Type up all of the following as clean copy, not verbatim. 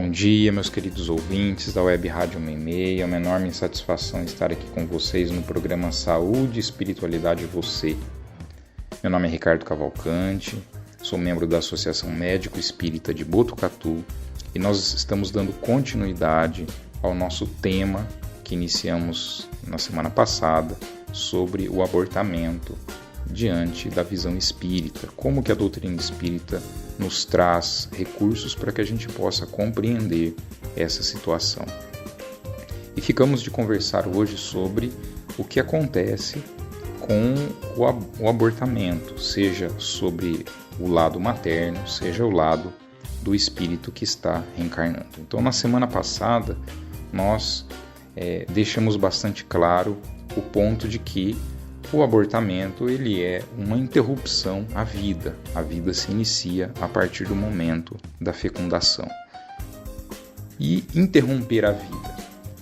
Bom dia, meus queridos ouvintes da Web Rádio Meimei. É uma enorme satisfação estar aqui com vocês no programa Saúde e Espiritualidade Você. Meu nome é Ricardo Cavalcante, sou membro da Associação Médico Espírita de Botucatu e nós estamos dando continuidade ao nosso tema que iniciamos na semana passada sobre o abortamento diante da visão espírita. Como que a doutrina espírita nos traz recursos para que a gente possa compreender essa situação. E ficamos de conversar hoje sobre o que acontece com o abortamento, seja sobre o lado materno, seja o lado do espírito que está reencarnando. Então, na semana passada, nós deixamos bastante claro o ponto de que o abortamento ele é uma interrupção à vida. A vida se inicia a partir do momento da fecundação. E interromper a vida,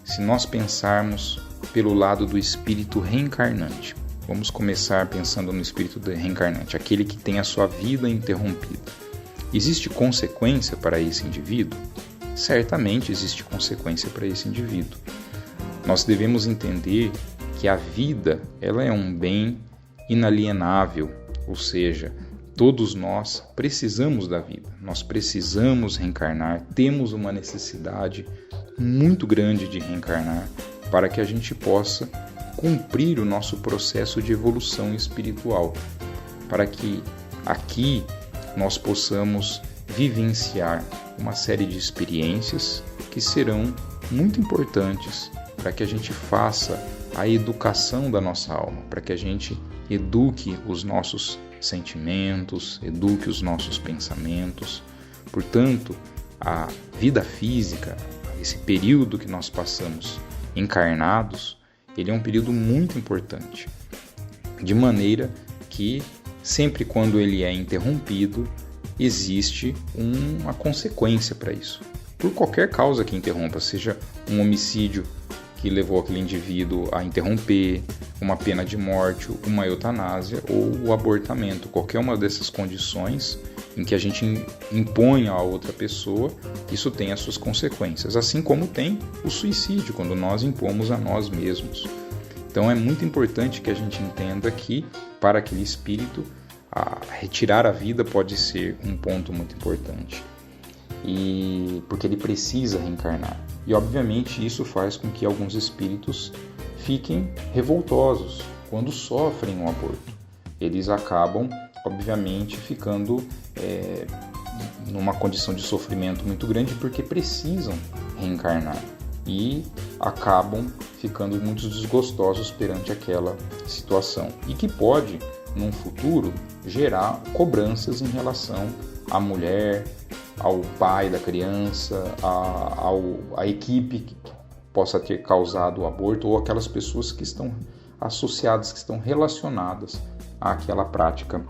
se nós pensarmos pelo lado do espírito reencarnante, vamos começar pensando no espírito reencarnante, aquele que tem a sua vida interrompida. Existe consequência para esse indivíduo? Certamente existe consequência para esse indivíduo. Nós devemos entender que a vida ela é um bem inalienável, ou seja, todos nós precisamos da vida, nós precisamos reencarnar, temos uma necessidade muito grande de reencarnar para que a gente possa cumprir o nosso processo de evolução espiritual, para que aqui nós possamos vivenciar uma série de experiências que serão muito importantes para que a gente faça a educação da nossa alma, para que a gente eduque os nossos sentimentos, eduque os nossos pensamentos. Portanto, a vida física, esse período que nós passamos encarnados, ele é um período muito importante, de maneira que sempre quando ele é interrompido, existe uma consequência para isso. Por qualquer causa que interrompa, seja um homicídio que levou aquele indivíduo a interromper, uma pena de morte, uma eutanásia ou o abortamento. Qualquer uma dessas condições em que a gente impõe a outra pessoa, isso tem as suas consequências. Assim como tem o suicídio, quando nós impomos a nós mesmos. Então é muito importante que a gente entenda que, para aquele espírito, retirar a vida pode ser um ponto muito importante. Porque ele precisa reencarnar. E obviamente isso faz com que alguns espíritos fiquem revoltosos quando sofrem um aborto. Eles acabam, obviamente, ficando numa condição de sofrimento muito grande porque precisam reencarnar e acabam ficando muito desgostosos perante aquela situação e que pode, num futuro, gerar cobranças em relação à mulher, ao pai da criança, à equipe que possa ter causado o aborto ou aquelas pessoas que estão associadas, que estão relacionadas àquela prática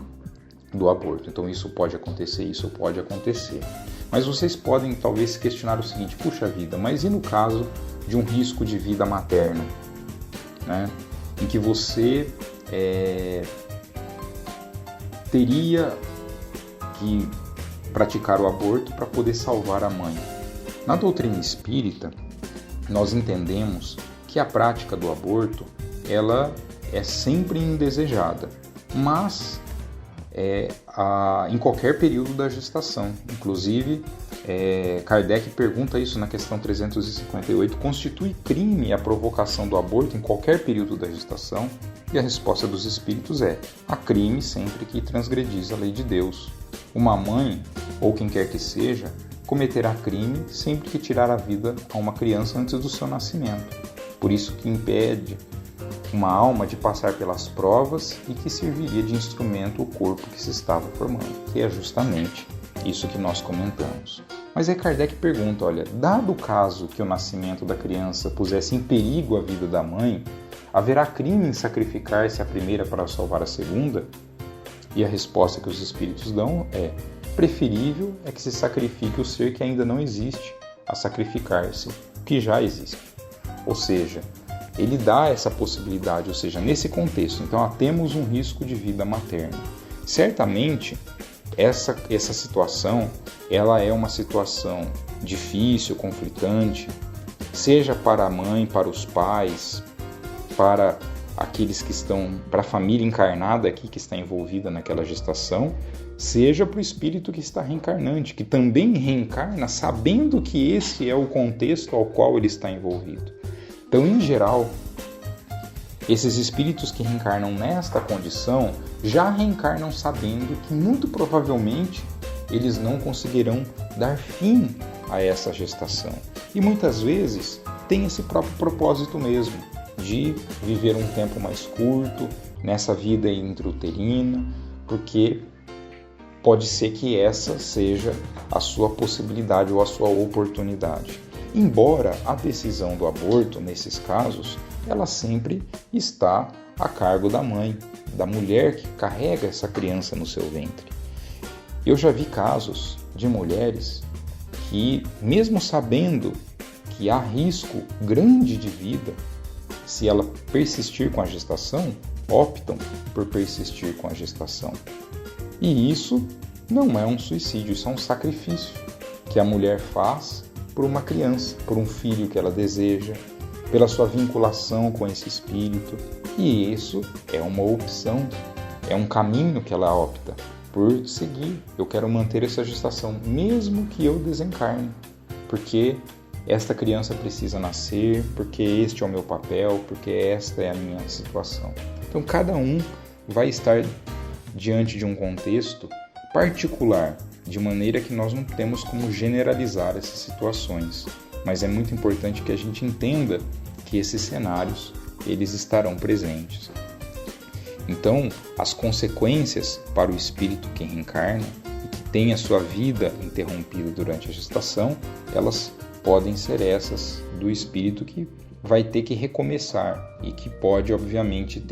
do aborto. Então isso pode acontecer. Mas vocês podem talvez se questionar o seguinte: puxa vida, mas e no caso de um risco de vida materna, né? Em que você teria que praticar o aborto para poder salvar a mãe. Na doutrina espírita, nós entendemos que a prática do aborto ela é sempre indesejada, mas em qualquer período da gestação. Inclusive, Kardec pergunta isso na questão 358, constitui crime a provocação do aborto em qualquer período da gestação? E a resposta dos espíritos é: há crime sempre que transgredis a lei de Deus. Uma mãe, ou quem quer que seja, cometerá crime sempre que tirar a vida a uma criança antes do seu nascimento. Por isso que impede uma alma de passar pelas provas e que serviria de instrumento o corpo que se estava formando, que é justamente isso que nós comentamos. Mas aí Kardec pergunta, olha, dado o caso que o nascimento da criança pusesse em perigo a vida da mãe, haverá crime em sacrificar-se a primeira para salvar a segunda? E a resposta que os espíritos dão é: preferível é que se sacrifique o ser que ainda não existe, a sacrificar-se o que já existe. Ou seja, ele dá essa possibilidade, ou seja, nesse contexto, então temos um risco de vida materna. Certamente, essa situação, ela é uma situação difícil, conflitante, seja para a mãe, para os pais, para aqueles que estão, para a família encarnada aqui que está envolvida naquela gestação, seja para o espírito que está reencarnante, que também reencarna sabendo que esse é o contexto ao qual ele está envolvido. Então, em geral, esses espíritos que reencarnam nesta condição já reencarnam sabendo que muito provavelmente eles não conseguirão dar fim a essa gestação. E muitas vezes tem esse próprio propósito mesmo, de viver um tempo mais curto nessa vida intrauterina, porque pode ser que essa seja a sua possibilidade ou a sua oportunidade. Embora a decisão do aborto, nesses casos, ela sempre está a cargo da mãe, da mulher que carrega essa criança no seu ventre. Eu já vi casos de mulheres que, mesmo sabendo que há risco grande de vida, se ela persistir com a gestação, optam por persistir com a gestação. E isso não é um suicídio, isso é um sacrifício que a mulher faz por uma criança, por um filho que ela deseja, pela sua vinculação com esse espírito. E isso é uma opção, é um caminho que ela opta por seguir. Eu quero manter essa gestação, mesmo que eu desencarne, porque esta criança precisa nascer, porque este é o meu papel, porque esta é a minha situação. Então, cada um vai estar diante de um contexto particular, de maneira que nós não temos como generalizar essas situações. Mas é muito importante que a gente entenda que esses cenários, eles estarão presentes. Então, as consequências para o espírito que reencarna e que tem a sua vida interrompida durante a gestação, elas podem ser essas do espírito que vai ter que recomeçar e que pode, obviamente,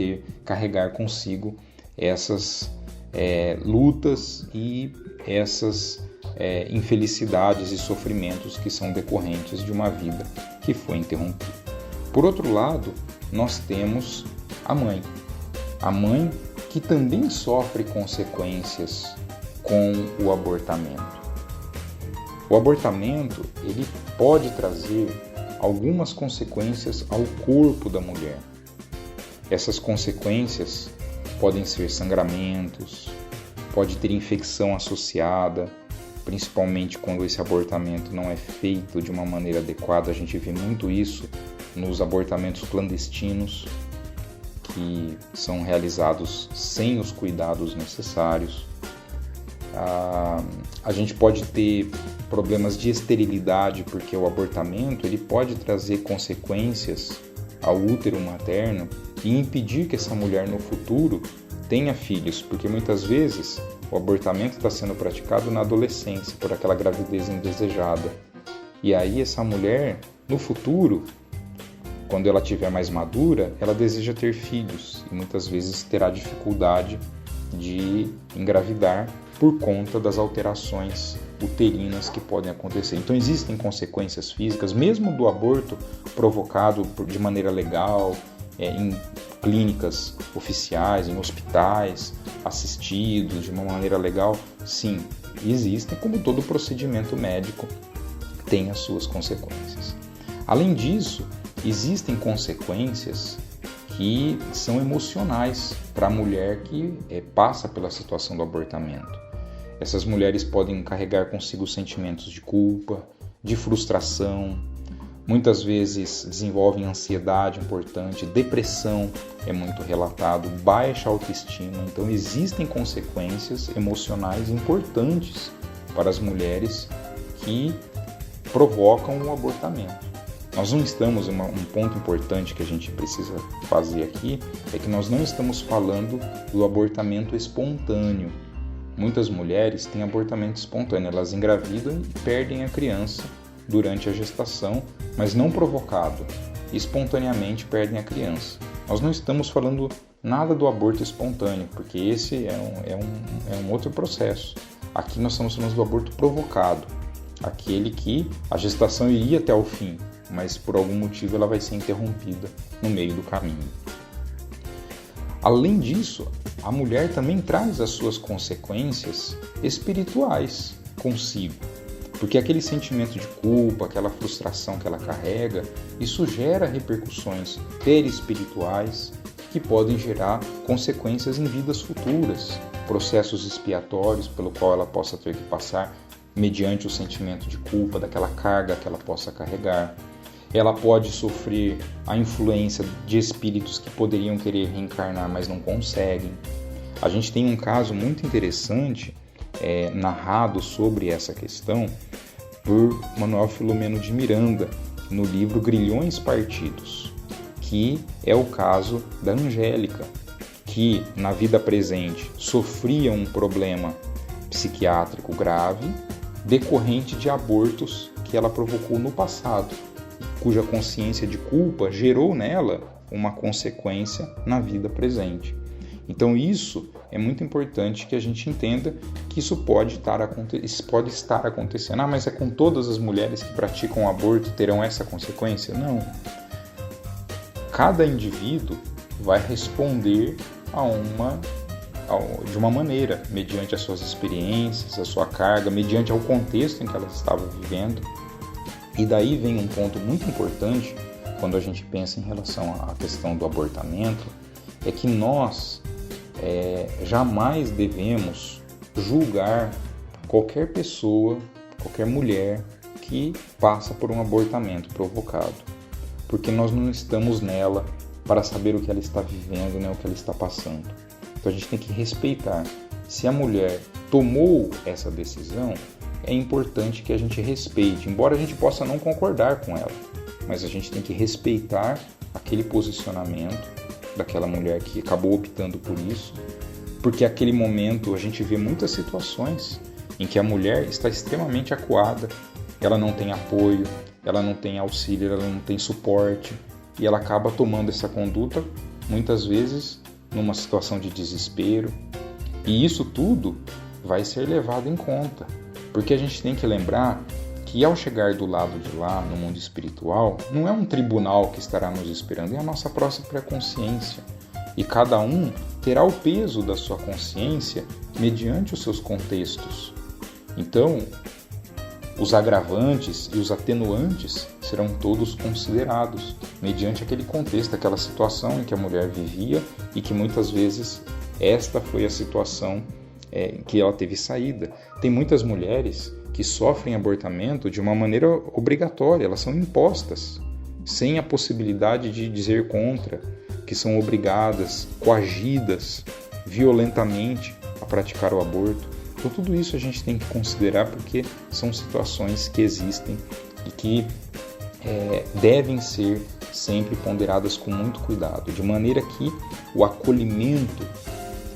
carregar consigo essas lutas e essas infelicidades e sofrimentos que são decorrentes de uma vida que foi interrompida. Por outro lado, nós temos a mãe que também sofre consequências com o abortamento. O abortamento, ele pode trazer algumas consequências ao corpo da mulher. Essas consequências podem ser sangramentos, pode ter infecção associada, principalmente quando esse abortamento não é feito de uma maneira adequada. A gente vê muito isso nos abortamentos clandestinos, que são realizados sem os cuidados necessários. A gente pode ter problemas de esterilidade, porque o abortamento ele pode trazer consequências ao útero materno e impedir que essa mulher no futuro tenha filhos, porque muitas vezes o abortamento está sendo praticado na adolescência, por aquela gravidez indesejada. E aí essa mulher, no futuro, quando ela estiver mais madura, ela deseja ter filhos e muitas vezes terá dificuldade de engravidar por conta das alterações uterinas que podem acontecer. Então existem consequências físicas, mesmo do aborto provocado de maneira legal, em clínicas oficiais, em hospitais, assistidos de uma maneira legal. Sim, existem, como todo procedimento médico tem as suas consequências. Além disso, existem consequências que são emocionais para a mulher que passa pela situação do abortamento. Essas mulheres podem carregar consigo sentimentos de culpa, de frustração, muitas vezes desenvolvem ansiedade importante, depressão é muito relatado, baixa autoestima. Então existem consequências emocionais importantes para as mulheres que provocam o abortamento. Nós não estamos, um ponto importante que a gente precisa fazer aqui, é que nós não estamos falando do abortamento espontâneo. Muitas mulheres têm abortamento espontâneo, elas engravidam e perdem a criança durante a gestação, mas não provocado, espontaneamente perdem a criança. Nós não estamos falando nada do aborto espontâneo, porque esse é um outro processo. Aqui nós estamos falando do aborto provocado, aquele que a gestação iria até o fim, mas por algum motivo ela vai ser interrompida no meio do caminho. Além disso, a mulher também traz as suas consequências espirituais consigo. Porque aquele sentimento de culpa, aquela frustração que ela carrega, isso gera repercussões perispirituais que podem gerar consequências em vidas futuras, processos expiatórios pelo qual ela possa ter que passar mediante o sentimento de culpa, daquela carga que ela possa carregar. Ela pode sofrer a influência de espíritos que poderiam querer reencarnar, mas não conseguem. A gente tem um caso muito interessante narrado sobre essa questão por Manuel Filomeno de Miranda, no livro Grilhões Partidos, que é o caso da Angélica, que na vida presente sofria um problema psiquiátrico grave decorrente de abortos que ela provocou no passado, cuja consciência de culpa gerou nela uma consequência na vida presente. Então isso é muito importante que a gente entenda que isso pode estar acontecendo. Ah, mas é com todas as mulheres que praticam aborto terão essa consequência? Não. Cada indivíduo vai responder de uma maneira, mediante as suas experiências, a sua carga, mediante o contexto em que ela estava vivendo. E daí vem um ponto muito importante quando a gente pensa em relação à questão do abortamento, é que nós jamais devemos julgar qualquer pessoa, qualquer mulher que passa por um abortamento provocado, porque nós não estamos nela para saber o que ela está vivendo, nem o que ela está passando. Então a gente tem que respeitar. Se a mulher tomou essa decisão, é importante que a gente respeite, embora a gente possa não concordar com ela, mas a gente tem que respeitar aquele posicionamento daquela mulher que acabou optando por isso, porque naquele momento a gente vê muitas situações em que a mulher está extremamente acuada, ela não tem apoio, ela não tem auxílio, ela não tem suporte, e ela acaba tomando essa conduta, muitas vezes, numa situação de desespero. E isso tudo vai ser levado em conta, porque a gente tem que lembrar que ao chegar do lado de lá, no mundo espiritual, não é um tribunal que estará nos esperando, é a nossa própria consciência. E cada um terá o peso da sua consciência mediante os seus contextos. Então, os agravantes e os atenuantes serão todos considerados mediante aquele contexto, aquela situação em que a mulher vivia e que muitas vezes esta foi a situação que ela teve saída. Tem muitas mulheres que sofrem abortamento de uma maneira obrigatória, elas são impostas, sem a possibilidade de dizer contra, que são obrigadas, coagidas violentamente a praticar o aborto. Então tudo isso a gente tem que considerar, porque são situações que existem e que devem ser sempre ponderadas com muito cuidado, de maneira que o acolhimento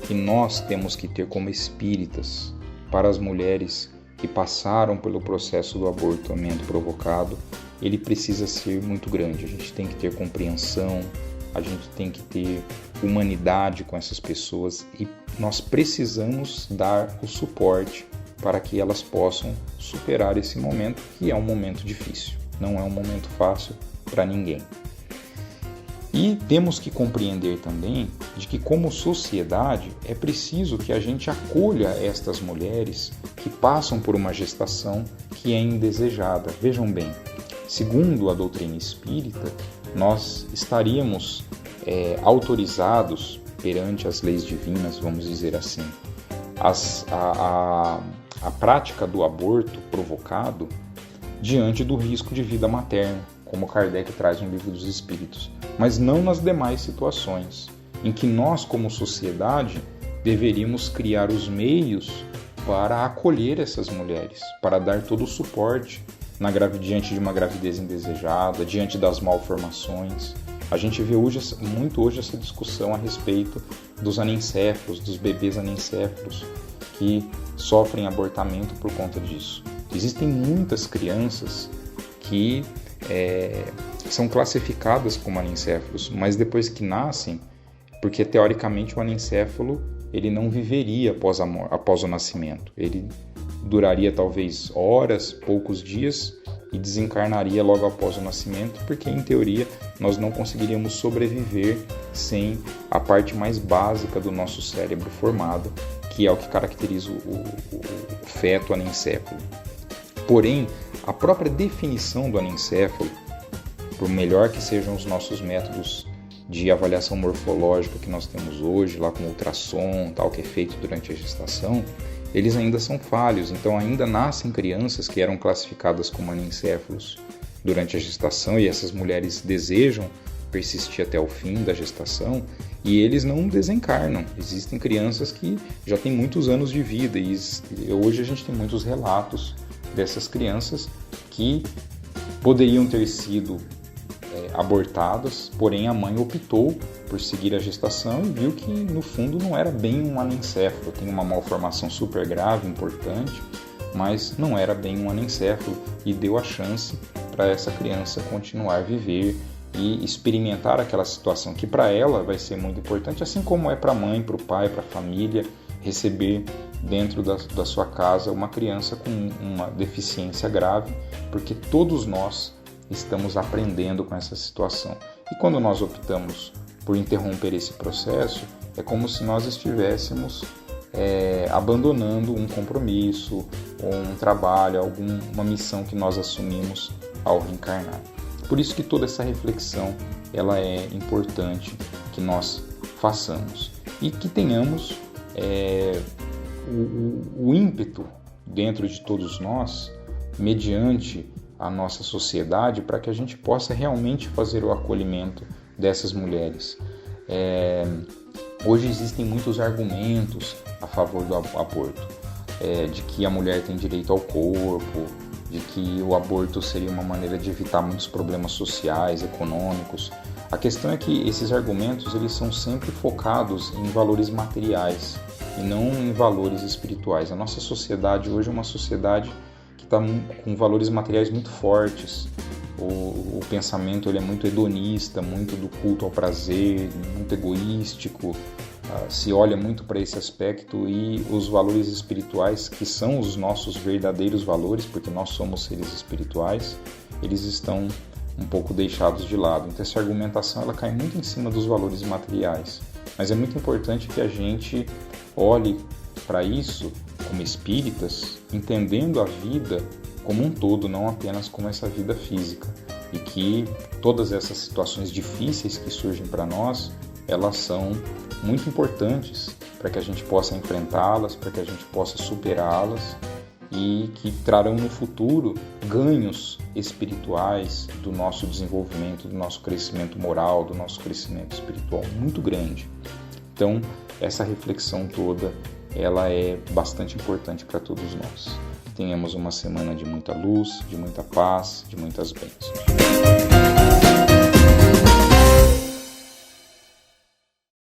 que nós temos que ter como espíritas para as mulheres que passaram pelo processo do abortamento provocado, ele precisa ser muito grande. A gente tem que ter compreensão, a gente tem que ter humanidade com essas pessoas e nós precisamos dar o suporte para que elas possam superar esse momento, que é um momento difícil, não é um momento fácil para ninguém. E temos que compreender também de que, como sociedade, é preciso que a gente acolha estas mulheres que passam por uma gestação que é indesejada. Vejam bem, segundo a doutrina espírita, nós estaríamos autorizados perante as leis divinas, vamos dizer assim, a prática do aborto provocado diante do risco de vida materna, como Kardec traz no Livro dos Espíritos, mas não nas demais situações, em que nós, como sociedade, deveríamos criar os meios para acolher essas mulheres, para dar todo o suporte diante de uma gravidez indesejada, diante das malformações. A gente vê muito hoje essa discussão a respeito dos anencéfalos, dos bebês anencéfalos, que sofrem abortamento por conta disso. Existem muitas crianças que são classificadas como anencéfalos, mas depois que nascem, porque teoricamente o anencéfalo ele não viveria após o nascimento, ele duraria talvez horas, poucos dias, e desencarnaria logo após o nascimento, porque em teoria nós não conseguiríamos sobreviver sem a parte mais básica do nosso cérebro formado, que é o que caracteriza o feto anencéfalo. Porém, a própria definição do anencéfalo, por melhor que sejam os nossos métodos de avaliação morfológica que nós temos hoje, lá com ultrassom, tal, que é feito durante a gestação, eles ainda são falhos. Então ainda nascem crianças que eram classificadas como anencéfalos durante a gestação, e essas mulheres desejam persistir até o fim da gestação, e eles não desencarnam. Existem crianças que já têm muitos anos de vida, e hoje a gente tem muitos relatos dessas crianças que poderiam ter sido abortadas, porém a mãe optou por seguir a gestação e viu que no fundo não era bem um anencéfalo, tem uma malformação super grave, importante, mas não era bem um anencéfalo, e deu a chance para essa criança continuar a viver e experimentar aquela situação que para ela vai ser muito importante, assim como é para a mãe, para o pai, para a família, receber dentro da sua casa uma criança com uma deficiência grave, porque todos nós estamos aprendendo com essa situação. E quando nós optamos por interromper esse processo, é como se nós estivéssemos abandonando um compromisso, ou um trabalho, alguma missão que nós assumimos ao reencarnar. Por isso que toda essa reflexão ela é importante que nós façamos e que tenhamos o ímpeto dentro de todos nós, mediante a nossa sociedade, para que a gente possa realmente fazer o acolhimento dessas mulheres. Hoje existem muitos argumentos a favor do aborto, de que a mulher tem direito ao corpo, de que o aborto seria uma maneira de evitar muitos problemas sociais, econômicos. A questão é que esses argumentos eles são sempre focados em valores materiais e não em valores espirituais. A nossa sociedade hoje é uma sociedade que está com valores materiais muito fortes. O pensamento ele é muito hedonista, muito do culto ao prazer, muito egoístico. Se olha muito para esse aspecto, e os valores espirituais, que são os nossos verdadeiros valores, porque nós somos seres espirituais, eles estão um pouco deixados de lado. Então essa argumentação ela cai muito em cima dos valores materiais. Mas é muito importante que a gente olhe para isso como espíritas, entendendo a vida como um todo, não apenas como essa vida física. E que todas essas situações difíceis que surgem para nós, elas são muito importantes para que a gente possa enfrentá-las, para que a gente possa superá-las, e que trarão no futuro ganhos espirituais do nosso desenvolvimento, do nosso crescimento moral, do nosso crescimento espiritual muito grande. Então, essa reflexão toda, ela é bastante importante para todos nós. Que tenhamos uma semana de muita luz, de muita paz, de muitas bênçãos.